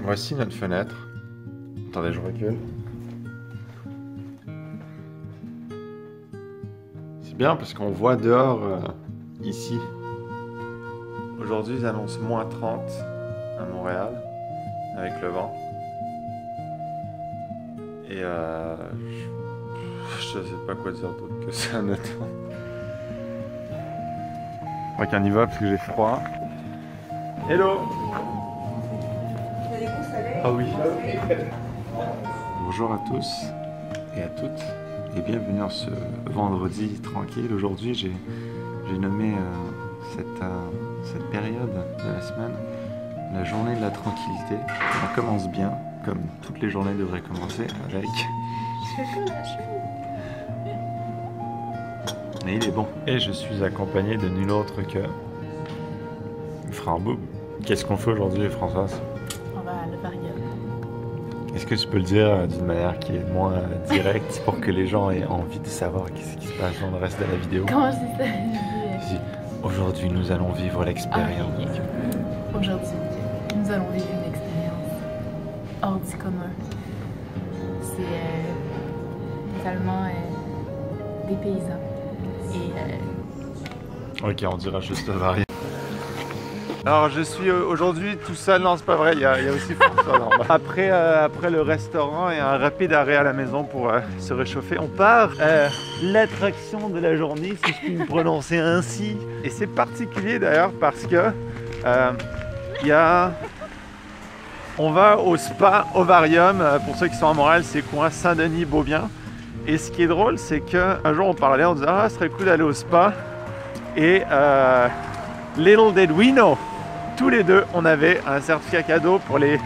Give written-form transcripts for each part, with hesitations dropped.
Voici notre fenêtre. Attendez, je recule. C'est bien parce qu'on voit dehors ici. Aujourd'hui, ils annoncent moins 30 à Montréal avec le vent. Et je sais pas quoi dire d'autre que ça, honnêtement. Je crois qu'on y va parce que j'ai froid. Hello! Ah oui. Bonjour à tous et à toutes et bienvenue en ce vendredi tranquille. Aujourd'hui, j'ai nommé cette période de la semaine la journée de la tranquillité. On commence bien, comme toutes les journées devraient commencer, avec... Mais il est bon. Et je suis accompagné de nul autre que... Framboub. Qu'est-ce qu'on fait aujourd'hui, Françoise? On va à l'Ovarium. Est-ce que tu peux le dire d'une manière qui est moins directe pour que les gens aient envie de savoir qu'est-ce qui se passe dans le reste de la vidéo? Comment je dis ça? Aujourd'hui, nous allons vivre l'expérience. Aujourd'hui, nous allons vivre une expérience hors du commun. C'est totalement des paysans. Ok, on dira juste varié. Alors je suis aujourd'hui tout seul, non c'est pas vrai, il y a aussi François. Après le restaurant et un rapide arrêt à la maison pour se réchauffer, on part l'attraction de la journée, si je puis me prononcer ainsi. Et c'est particulier d'ailleurs parce que on va au spa Ovarium, pour ceux qui sont à Montréal, c'est coin Saint-Denis-Beaubien. Et ce qui est drôle, c'est qu'un jour on parlait, on disait ah ce serait cool d'aller au spa. Et little did we know, tous les deux, on avait un certificat cadeau pour les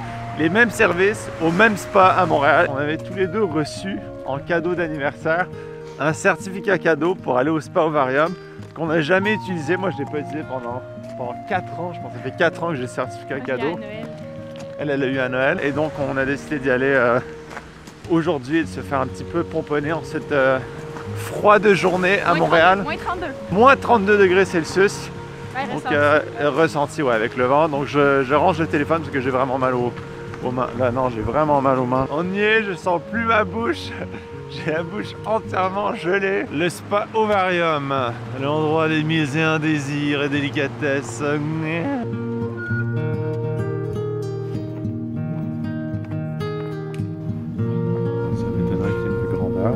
mêmes services au même spa à Montréal. On avait tous les deux reçu en cadeau d'anniversaire un certificat cadeau pour aller au spa Ovarium qu'on n'a jamais utilisé. Moi, je ne l'ai pas utilisé pendant 4 ans. Je pense que ça fait 4 ans que j'ai le certificat cadeau. Elle a eu à Noël. Et donc, on a décidé d'y aller aujourd'hui et de se faire un petit peu pomponner en cette froide journée à Montréal. Moins 32. Moins 32 degrés Celsius. Ouais, donc ressenti ouais, avec le vent. Donc je range le téléphone parce que j'ai vraiment mal aux mains. Là non, j'ai vraiment mal aux mains. On y est, je sens plus ma bouche. J'ai la bouche entièrement gelée. Le spa Ovarium, l'endroit des mises et un désir et délicatesse. Ça m'étonnerait qu'il y ait une plus grandeur,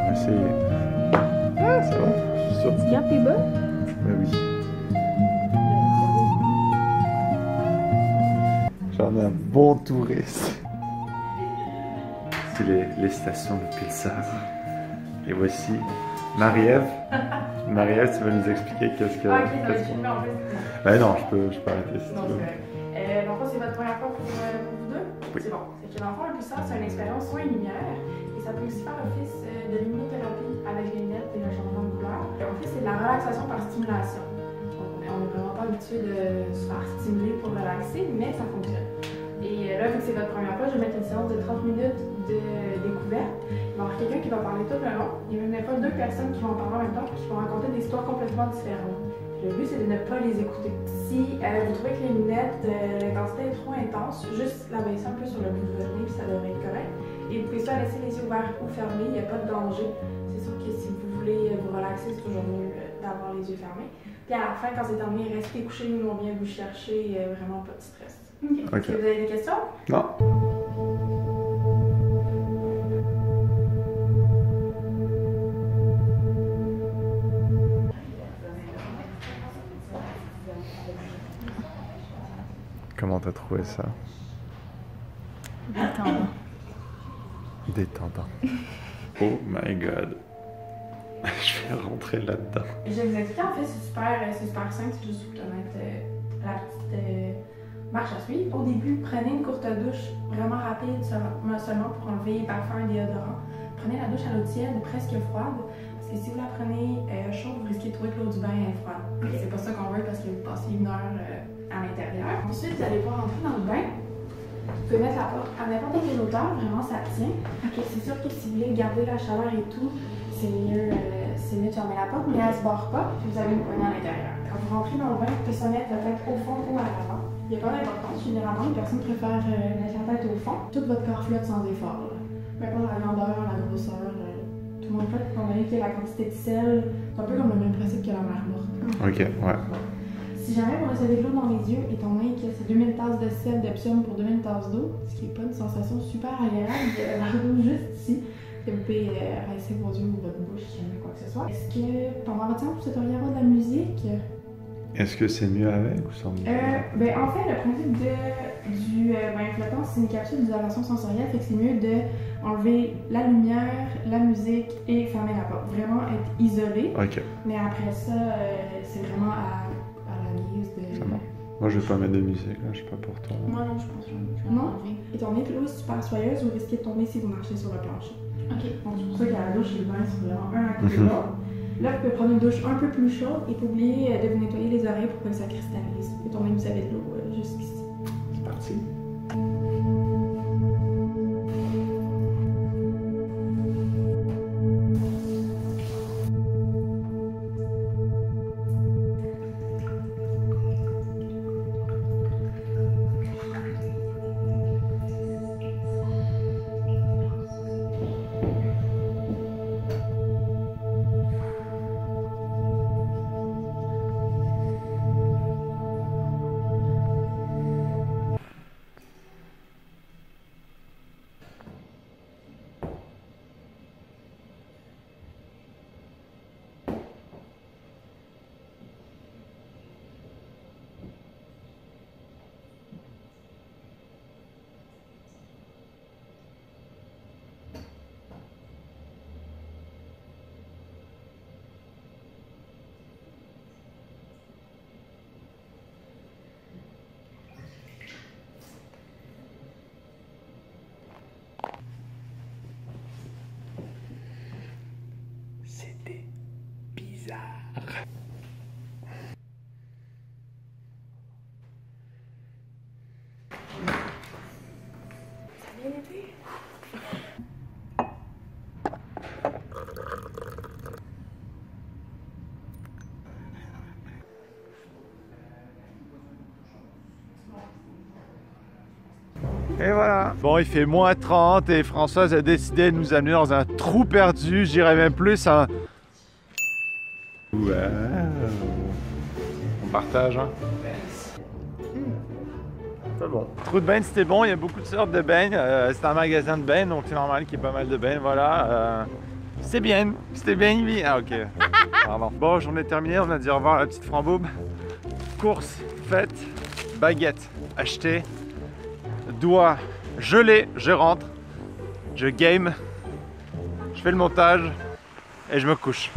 mais c'est... Ah, ça va, je suis sûr. Tu gardes tes bas? Ben oui. J'en ai un bon touriste. C'est les stations de Pulsar. Et voici Marie-Ève. Marie-Ève, tu vas nous expliquer qu'est-ce que... Ah, ok, ça va en fait. Ben non, je peux arrêter si non, tu veux. Dans le fond, c'est votre première fois pour vous deux? Oui. C'est bon. C'est que dans le fond, un Pulsar, c'est une expérience soin et lumière. Et ça peut aussi faire office de luminothérapie avec les lunettes et le changement de couleur. En fait, c'est de la relaxation par stimulation. On n'est vraiment pas habitué de se faire stimuler pour relaxer, mais ça fonctionne. Et là, vu que c'est votre première fois, je vais mettre une séance de 30 minutes de découverte. Il va y avoir quelqu'un qui va parler tout le long. Il y a même pas 2 personnes qui vont parler en même temps et qui vont raconter des histoires complètement différentes. Le but, c'est de ne pas les écouter. Si vous trouvez que les lunettes, l'intensité est trop intense, juste la baisser un peu sur le bout de votre nez, puis ça devrait être correct. Et vous pouvez soit laisser les yeux ouverts ou fermés, il n'y a pas de danger. C'est sûr que si vous voulez vous relaxer, c'est toujours mieux d'avoir les yeux fermés. Puis à la fin, quand c'est terminé, restez couché, nous on vient vous chercher, vraiment pas de stress. Ok. Est-ce que vous avez des questions? Non. Comment t'as trouvé ça? Détendant. Détendant. Oh my god. Je vais rentrer là-dedans. Je vais vous expliquer, en fait, c'est super simple, c'est juste vous mettre la petite marche à suivre. Au début, prenez une courte douche vraiment rapide, seulement pour enlever les parfums et déodorants. Prenez la douche à l'eau tiède, presque froide, parce que si vous la prenez chaude, vous risquez de trouver que l'eau du bain est froide. C'est pas ça qu'on veut parce que vous passez 1 heure à l'intérieur. Ensuite, vous allez pouvoir rentrer dans le bain. Vous pouvez mettre la porte à n'importe quelle hauteur, vraiment ça tient. Okay, c'est sûr que si vous voulez garder la chaleur et tout, c'est mieux c'est mieux de fermer la porte, mais elle se barre pas, puis vous avez une poignée à l'intérieur. Quand vous rentrez dans le bain, la sonnette va être au fond ou à l'avant. Il n'y a pas d'importance. Généralement, les personnes préfèrent mettre la tête au fond. Tout votre corps flotte sans effort. Peu importe la grandeur, la grosseur, tout le monde flotte, étant donné qu'il y a la quantité de sel. C'est un peu comme le même principe que la mer morte. Ok, ouais. Si jamais vous recevez de l'eau dans les yeux, étant donné que c'est 2000 tasses de sel d'Epsom pour 2000 tasses d'eau, ce qui n'est pas une sensation super agréable, juste ici, que vous pouvez rincer vos yeux ou votre bouche, si jamais quoi que ce soit. Est-ce que pendant votre séance, vous souhaiteriez avoir de la musique? Est-ce que c'est mieux avec ou sans musique? Ben, en fait, le principe du bain flottant, c'est une capsule d'isolation sensorielle, fait que c'est mieux d'enlever la lumière, la musique et fermer la porte. Vraiment être isolé. Ok. Mais après ça, c'est vraiment à la guise de... Ça marche. Moi, je vais pas mettre de musique, là, je sais pas pour toi. Moi non, je pense que je vais Non? enlever. Étant donné que l'eau est super soyeuse, vous risquez de tomber si vous marchez sur le plancher. Ok. Donc, c'est pour ça qu'à la douche et le bain sont vraiment un à côté de l'autre. Là, vous pouvez prendre une douche un peu plus chaude et pas oublier de vous nettoyer les oreilles pour que ça cristallise. Étant donné que vous avez de l'eau jusqu'ici. C'est parti. C'était bizarre. Ça a bien été? Et voilà. Bon, il fait moins 30 et Françoise a décidé de nous amener dans un trou perdu. J'irais même plus un... Ouais. On partage, hein. C'est bon. Trou de bain, c'était bon. Il y a beaucoup de sortes de bains. C'est un magasin de bains, donc c'est normal qu'il y ait pas mal de bains. Voilà. C'est bien. C'était bien, oui. Ah, ok. Pardon. Bon, j'en ai terminé. On a dit au revoir à la petite Framboube. Course faite. Baguette achetée. Doigt gelé. Je rentre. Je game. Je fais le montage. Et je me couche.